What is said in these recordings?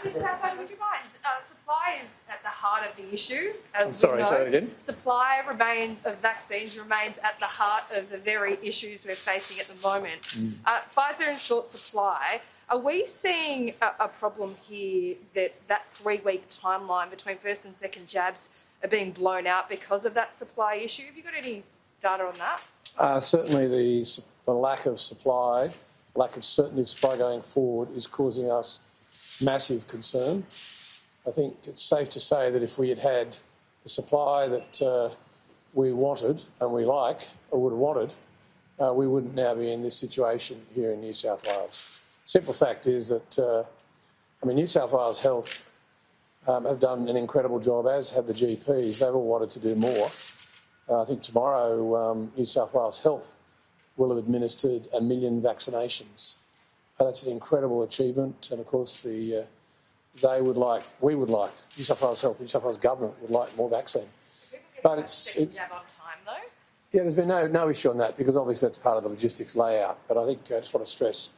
Mr. Hazzard, would you mind? Supply is at the heart of the issue, as Say we know. that again. Supply of vaccines remains at the heart of the very issues we're facing at the moment. Pfizer in short supply. Are we seeing a problem here that 3-week timeline between first and second jabs are being blown out because of that supply issue? Have you got any data on that? Certainly the lack of supply, lack of certainty of supply going forward is causing us massive concern. I think it's safe to say that if we had had the supply that we wanted and we like or would have wanted, we wouldn't now be in this situation here in New South Wales. Simple fact is that, New South Wales Health have done an incredible job, as have the GPs. They've all wanted to do more. I think tomorrow New South Wales Health will have administered 1 million vaccinations. That's an incredible achievement, and of course we would like, New South Wales Health, New South Wales Government would like more vaccine. But it's jab on time though. Yeah, there's been no issue on that because obviously that's part of the logistics layout. But I think I just want to stress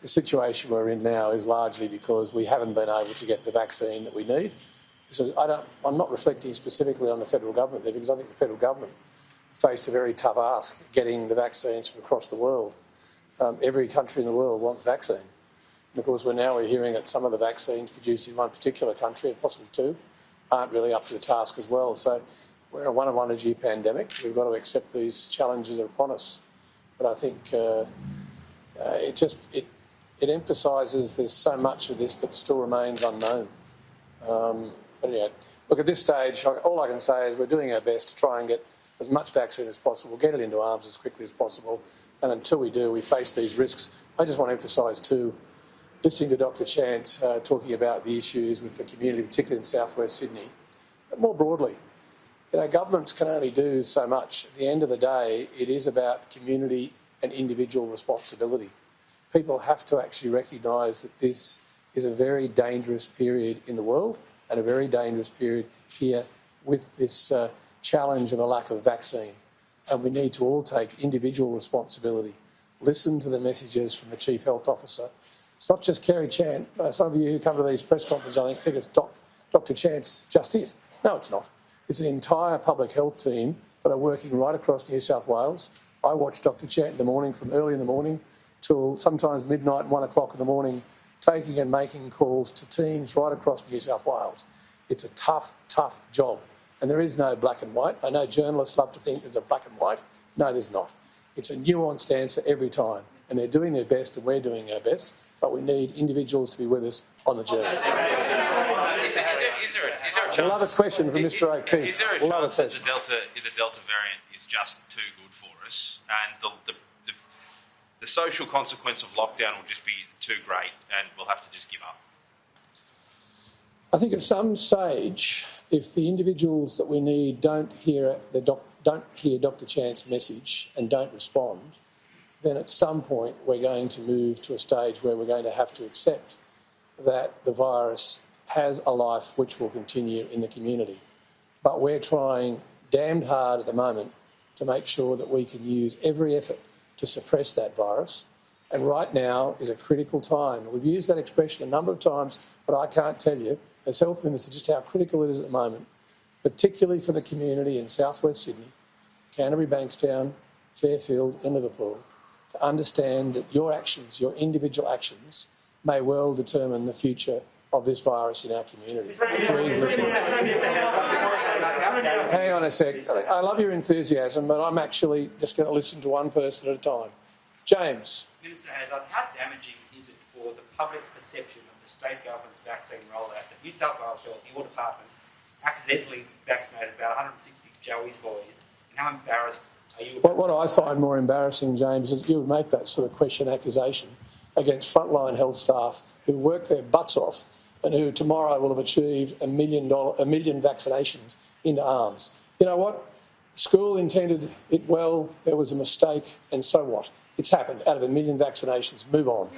the situation we're in now is largely because we haven't been able to get the vaccine that we need. So I'm not reflecting specifically on the federal government there because I think the federal government faced a very tough ask getting the vaccines from across the world. Every country in the world wants vaccine. And of course, we're hearing that some of the vaccines produced in one particular country, and possibly two, aren't really up to the task as well. So we're in a one-of-one-a-year pandemic. We've got to accept these challenges are upon us. But I think it emphasises there's so much of this that still remains unknown. But yeah, look, at this stage, all I can say is we're doing our best to try and get as much vaccine as possible, get it into arms as quickly as possible, and until we do, we face these risks. I just want to emphasise too, listening to Dr Chant talking about the issues with the community, particularly in southwest Sydney, but more broadly, governments can only do so much. At the end of the day, it is about community and individual responsibility. People have to actually recognise that this is a very dangerous period in the world and a very dangerous period here with this challenge of a lack of vaccine. And we need to all take individual responsibility. Listen to the messages from the Chief Health Officer. It's not just Kerry Chant. Some of you who come to these press conferences, I think it's Dr Chant's just it. No, it's not. It's an entire public health team that are working right across New South Wales. I watch Dr Chant in the morning, from early in the morning till sometimes midnight, 1 o'clock in the morning, taking and making calls to teams right across New South Wales. It's a tough, tough job. And there is no black and white. I know journalists love to think there's a black and white. No, there's not. It's a nuanced answer every time. And they're doing their best and we're doing our best. But we need individuals to be with us on the journey. Is there a chance? We'll have a question from Mr O'Keefe. Is there a chance that the Delta variant is just too good for us and the social consequence of lockdown will just be too great and we'll have to just give up? I think at some stage, if the individuals that we need don't hear Dr Chant's message and don't respond, then at some point we're going to move to a stage where we're going to have to accept that the virus has a life which will continue in the community. But we're trying damned hard at the moment to make sure that we can use every effort to suppress that virus. And right now is a critical time. We've used that expression a number of times, but I can't tell you, as Health Minister, just how critical it is at the moment, particularly for the community in southwest Sydney, Canterbury-Bankstown, Fairfield and Liverpool, to understand that your actions, your individual actions, may well determine the future of this virus in our community. Please listen. Hang on a sec. I love your enthusiasm, but I'm actually just going to listen to one person at a time. James. Minister Hazzard, how damaging is it for the public's perception of the state government's vaccine rollout that New South Wales Health, your department, accidentally vaccinated about 160 Joey's boys? And how embarrassed are you? What I find more embarrassing, James, is you would make that sort of question accusation against frontline health staff who work their butts off and who tomorrow will have achieved 1 million vaccinations into arms. You know what? School intended it well, there was a mistake, and so what? It's happened. Out of 1 million vaccinations, move on.